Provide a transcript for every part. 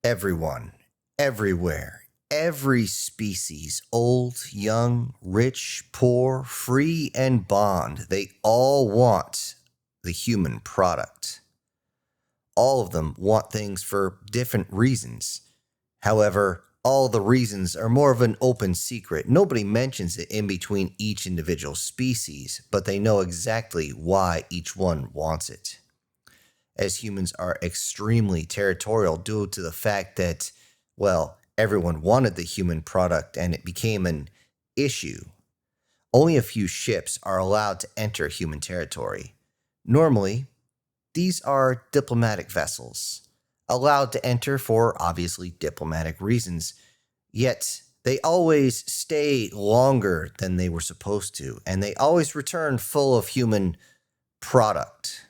Everyone, everywhere, every species, old, young, rich, poor, free, and bond, they all want the human product. All of them want things for different reasons. However, all the reasons are more of an open secret. Nobody mentions it in between each individual species, but they know exactly why each one wants it. As humans are extremely territorial due to the fact that, well, everyone wanted the human product and it became an issue. Only a few ships are allowed to enter human territory. Normally, these are diplomatic vessels, allowed to enter for obviously diplomatic reasons, yet they always stay longer than they were supposed to, and they always return full of human product.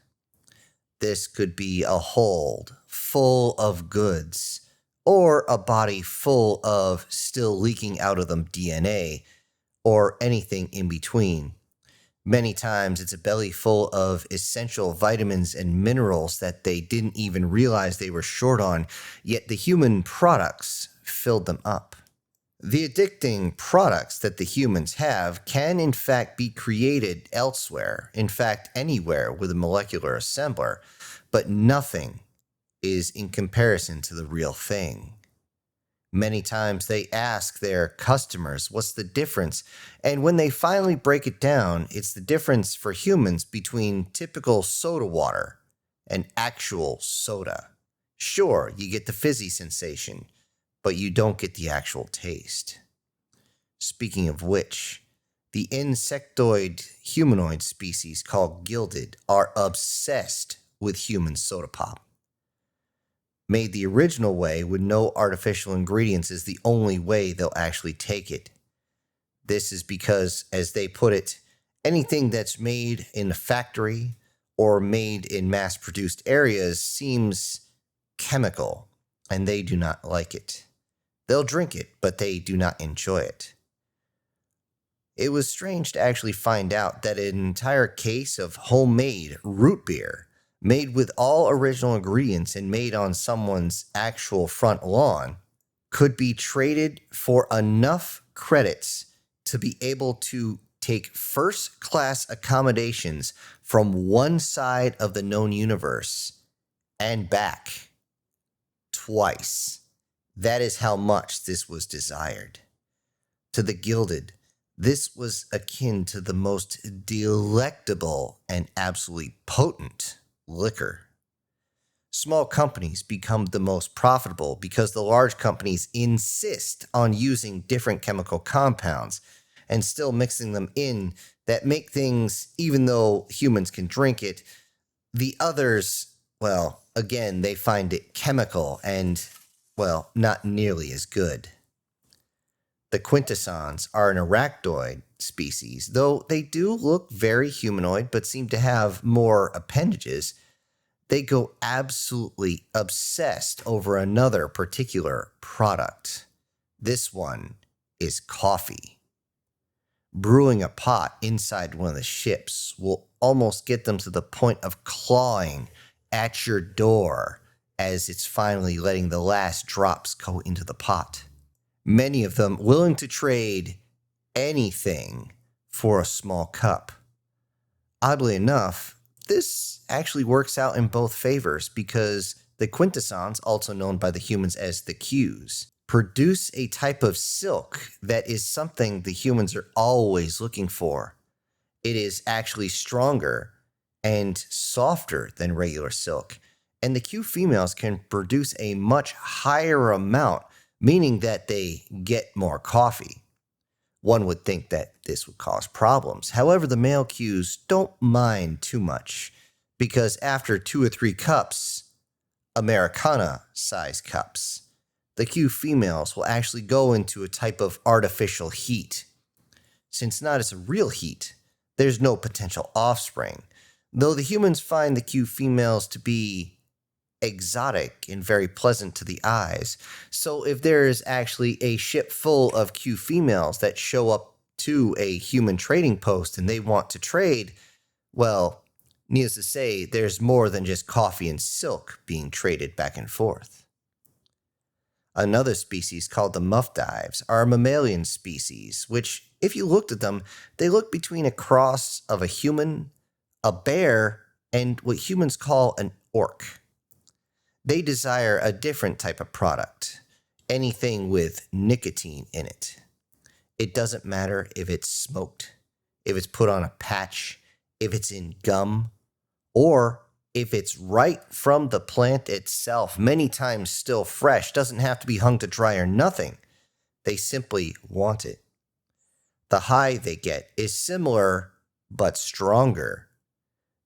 This could be a hold full of goods, or a body full of still leaking out of them DNA, or anything in between. Many times it's a belly full of essential vitamins and minerals that they didn't even realize they were short on, yet the human products filled them up. The addicting products that the humans have can in fact be created elsewhere, in fact anywhere with a molecular assembler, but nothing is in comparison to the real thing. Many times they ask their customers what's the difference, and when they finally break it down, it's the difference for humans between typical soda water and actual soda. Sure, you get the fizzy sensation, but you don't get the actual taste. Speaking of which, the insectoid humanoid species called Gilded are obsessed with human soda pop. Made the original way with no artificial ingredients is the only way they'll actually take it. This is because, as they put it, anything that's made in a factory or made in mass-produced areas seems chemical, and they do not like it. They'll drink it, but they do not enjoy it. It was strange to actually find out that an entire case of homemade root beer made with all original ingredients and made on someone's actual front lawn, could be traded for enough credits to be able to take first-class accommodations from one side of the known universe and back twice. That is how much this was desired. To the Gilded, this was akin to the most delectable and absolutely potent liquor. Small companies become the most profitable because the large companies insist on using different chemical compounds and still mixing them in that make things, even though humans can drink it, the others, well, again, they find it chemical and, well, not nearly as good. The Quintessons are an arachnoid species, though they do look very humanoid but seem to have more appendages. They go absolutely obsessed over another particular product. This one is coffee. Brewing a pot inside one of the ships will almost get them to the point of clawing at your door as it's finally letting the last drops go into the pot. Many of them willing to trade anything for a small cup. Oddly enough, this actually works out in both favors because the Quintessons, also known by the humans as the Qs, produce a type of silk that is something the humans are always looking for. It is actually stronger and softer than regular silk, and the Q females can produce a much higher amount, meaning that they get more coffee. One would think that this would cause problems. However, the male Qs don't mind too much because after 2 or 3 cups, Americana-size cups, the Q females will actually go into a type of artificial heat. Since not as a real heat, there's no potential offspring, though the humans find the Q females to be exotic and very pleasant to the eyes. So if there is actually a ship full of Q females that show up to a human trading post and they want to trade, well, needless to say, there's more than just coffee and silk being traded back and forth. Another species called the muff dives are a mammalian species, which, if you looked at them, they look between a cross of a human, a bear, and what humans call an orc. They desire a different type of product, anything with nicotine in it. It doesn't matter if it's smoked, if it's put on a patch, if it's in gum, or if it's right from the plant itself, many times still fresh, doesn't have to be hung to dry or nothing. They simply want it. The high they get is similar but stronger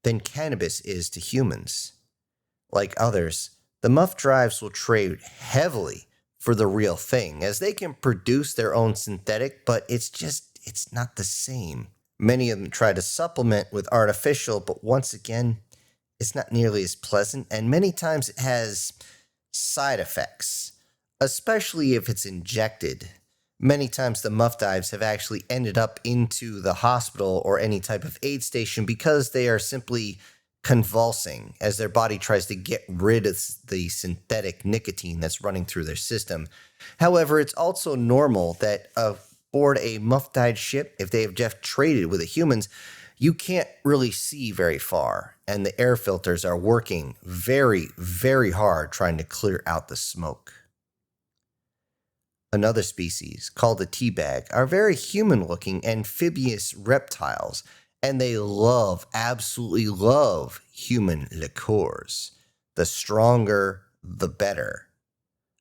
than cannabis is to humans. Like others, the muff drives will trade heavily for the real thing, as they can produce their own synthetic, but it's not the same. Many of them try to supplement with artificial, but once again, it's not nearly as pleasant, and many times it has side effects, especially if it's injected. Many times the muff dives have actually ended up into the hospital or any type of aid station because they are simply convulsing as their body tries to get rid of the synthetic nicotine that's running through their system. However, it's also normal that aboard a muff dive ship, if they have just traded with the humans, you can't really see very far, and the air filters are working very, very hard trying to clear out the smoke. Another species, called the teabag, are very human-looking amphibious reptiles, and they absolutely love human liqueurs. The stronger, the better.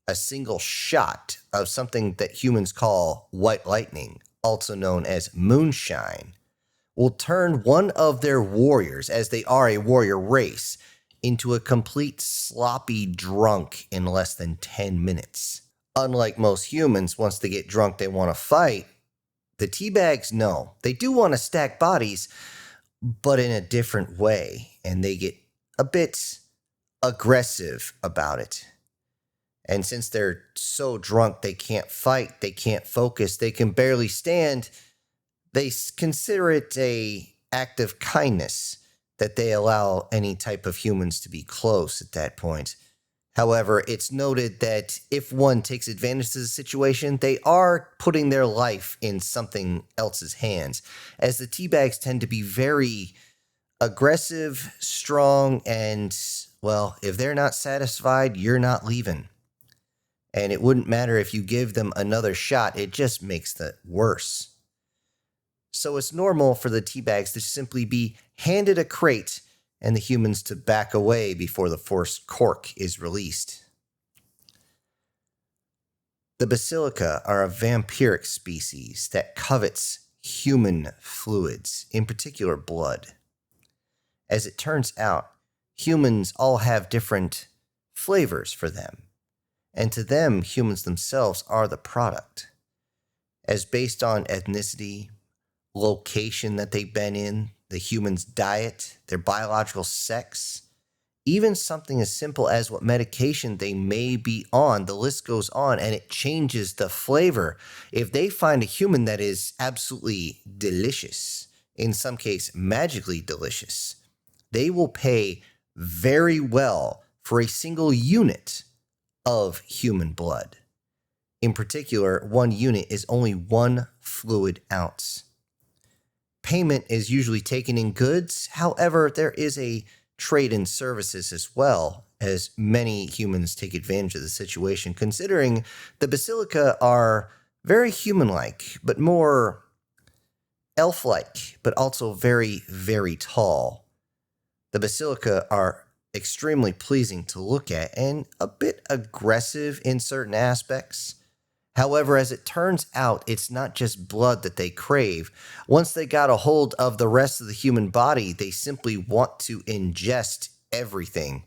A single shot of something that humans call white lightning, also known as moonshine, will turn one of their warriors, as they are a warrior race, into a complete sloppy drunk in less than 10 minutes. Unlike most humans, once they get drunk, they want to fight. The teabags, no. They do want to stack bodies, but in a different way, and they get a bit aggressive about it. And since they're so drunk, they can't fight, they can't focus, they can barely stand, they consider it an act of kindness that they allow any type of humans to be close at that point. However, it's noted that if one takes advantage of the situation, they are putting their life in something else's hands, as the teabags tend to be very aggressive, strong, and, well, if they're not satisfied, you're not leaving. And it wouldn't matter if you give them another shot, it just makes it worse. So it's normal for the teabags to simply be handed a crate and the humans to back away before the forced cork is released. The Basilica are a vampiric species that covets human fluids, in particular blood. As it turns out, humans all have different flavors for them, and to them, humans themselves are the product. As based on ethnicity, location that they've been in, the human's diet, their biological sex, even something as simple as what medication they may be on, the list goes on, and it changes the flavor. If they find a human that is absolutely delicious, in some case magically delicious, they will pay very well for a single unit of human blood. In particular, one unit is only 1 fluid ounce. Payment is usually taken in goods. However, there is a trade in services as well, as many humans take advantage of the situation, considering the Basilica are very human-like, but more elf-like, but also very, very tall. The Basilica are extremely pleasing to look at and a bit aggressive in certain aspects. However, as it turns out, it's not just blood that they crave. Once they got a hold of the rest of the human body, they simply want to ingest everything.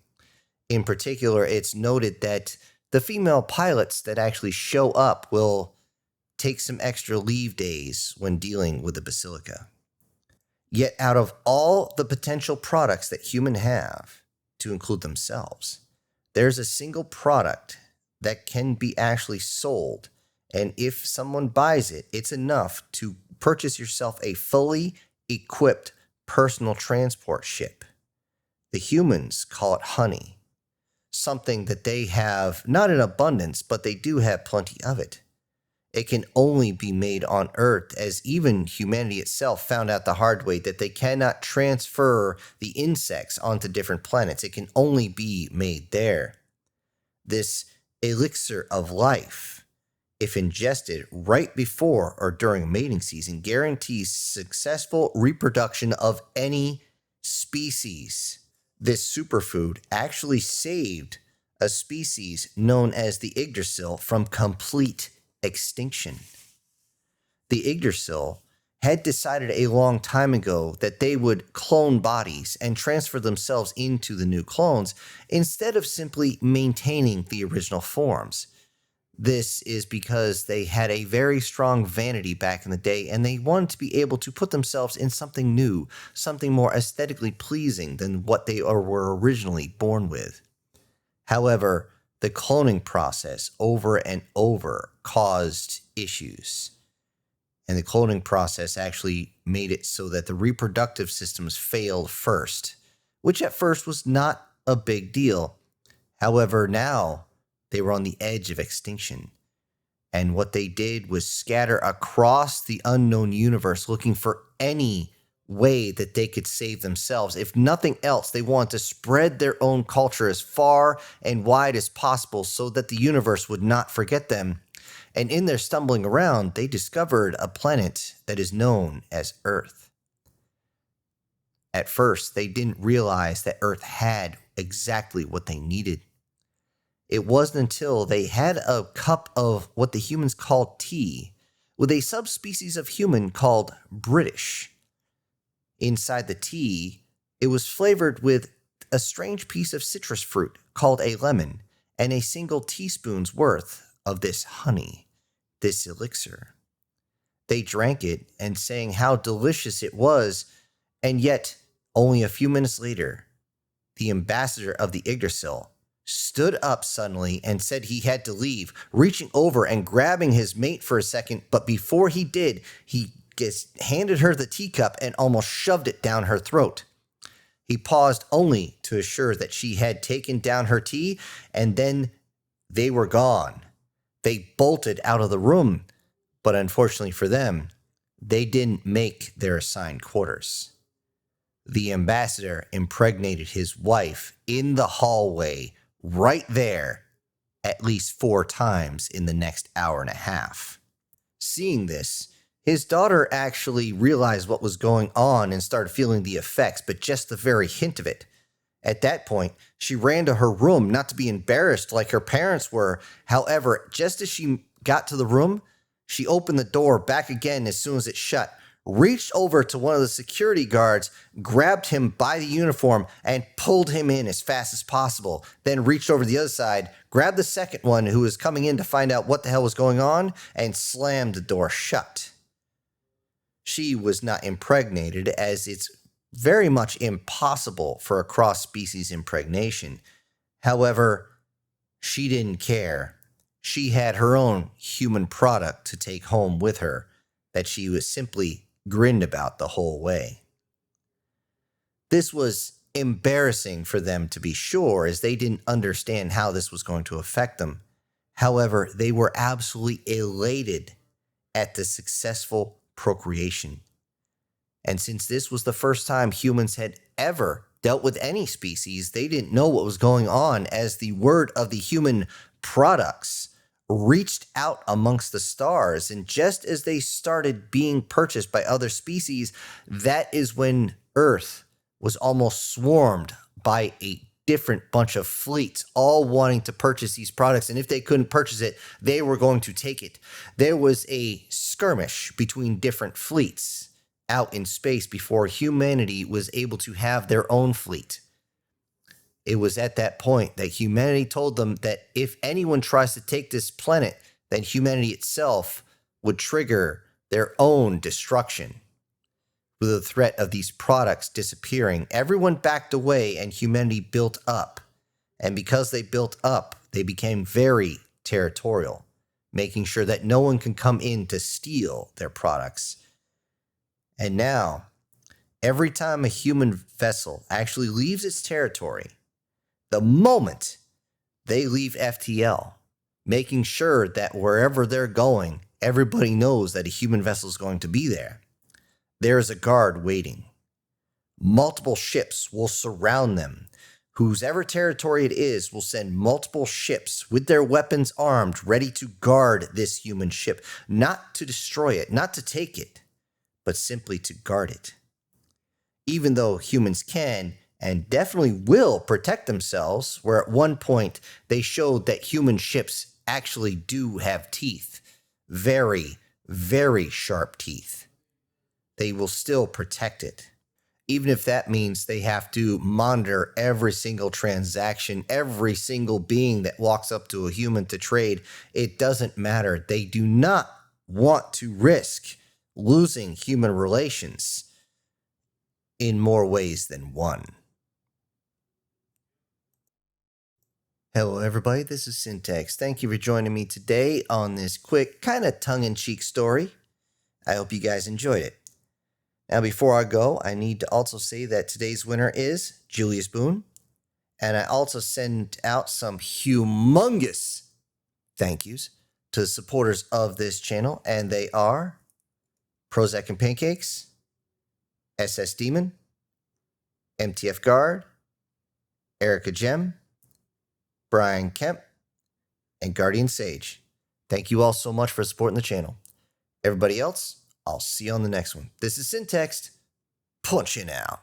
In particular, it's noted that the female pilots that actually show up will take some extra leave days when dealing with the Basilica. Yet out of all the potential products that humans have, to include themselves, there's a single product that can be actually sold, and if someone buys it, it's enough to purchase yourself a fully equipped personal transport ship. The humans call it honey. something that they have not in abundance, but they do have plenty of it. It can only be made on Earth, as even humanity itself found out the hard way that they cannot transfer the insects onto different planets. It can only be made there. This elixir of life, if ingested right before or during mating season, guarantees successful reproduction of any species. This superfood actually saved a species known as the Yggdrasil from complete extinction. The Yggdrasil had decided a long time ago that they would clone bodies and transfer themselves into the new clones instead of simply maintaining the original forms. This is because they had a very strong vanity back in the day, and they wanted to be able to put themselves in something new, something more aesthetically pleasing than what they were originally born with. However, the cloning process over and over caused issues. And the cloning process actually made it so that the reproductive systems failed first, which at first was not a big deal. However, now they were on the edge of extinction. And what they did was scatter across the unknown universe looking for any way that they could save themselves. If nothing else, they wanted to spread their own culture as far and wide as possible so that the universe would not forget them. And in their stumbling around, they discovered a planet that is known as Earth. At first, they didn't realize that Earth had exactly what they needed. It wasn't until they had a cup of what the humans called tea with a subspecies of human called British. Inside the tea, it was flavored with a strange piece of citrus fruit called a lemon and a single teaspoon's worth of this honey, this elixir. They drank it and saying how delicious it was, and yet only a few minutes later, the ambassador of the Yggdrasil stood up suddenly and said he had to leave, reaching over and grabbing his mate for a second, but before he did, he handed her the teacup and almost shoved it down her throat. He paused only to assure that she had taken down her tea, and then they were gone. They bolted out of the room, but unfortunately for them, they didn't make their assigned quarters. The ambassador impregnated his wife in the hallway right there at least 4 times in the next hour and a half. Seeing this, his daughter actually realized what was going on and started feeling the effects, but just the very hint of it. At that point, she ran to her room, not to be embarrassed like her parents were. However, just as she got to the room, she opened the door back again as soon as it shut, reached over to one of the security guards, grabbed him by the uniform, and pulled him in as fast as possible. Then reached over to the other side, grabbed the second one who was coming in to find out what the hell was going on, and slammed the door shut. She was not impregnated, as it's very much impossible for a cross-species impregnation. However, she didn't care. She had her own human product to take home with her that she was simply grinned about the whole way. This was embarrassing for them, to be sure, as they didn't understand how this was going to affect them. However, they were absolutely elated at the successful procreation. And since this was the first time humans had ever dealt with any species, they didn't know what was going on, as the word of the human products reached out amongst the stars. And just as they started being purchased by other species, that is when Earth was almost swarmed by a different bunch of fleets, all wanting to purchase these products. And if they couldn't purchase it, they were going to take it. There was a skirmish between different fleets out in space before humanity was able to have their own fleet. It was at that point that humanity told them that if anyone tries to take this planet, then humanity itself would trigger their own destruction. With the threat of these products disappearing, everyone backed away and humanity built up. And because they built up, they became very territorial, making sure that no one can come in to steal their products. And now, every time a human vessel actually leaves its territory, the moment They leave FTL, making sure that wherever they're going, everybody knows that a human vessel is going to be there. There is a guard waiting. Multiple ships will surround them. Whoever territory it is will send multiple ships with their weapons armed, ready to guard this human ship, not to destroy it, not to take it, but simply to guard it. Even though humans can and definitely will protect themselves, where at one point they showed that human ships actually do have teeth, very, very sharp teeth, they will still protect it. Even if that means they have to monitor every single transaction, every single being that walks up to a human to trade, it doesn't matter. They do not want to risk losing human relations in more ways than one. Hello everybody, this is Syntax. Thank you for joining me today on this quick, kind of tongue-in-cheek story. I hope you guys enjoyed it. Now, before I go, I need to also say that today's winner is Julius Boone. And I also send out some humongous thank yous to the supporters of this channel. And they are Prozac and Pancakes, SS Demon, MTF Guard, Erica Gem, Brian Kemp, and Guardian Sage. Thank you all so much for supporting the channel. Everybody else, I'll see you on the next one. This is Syntax, punching out.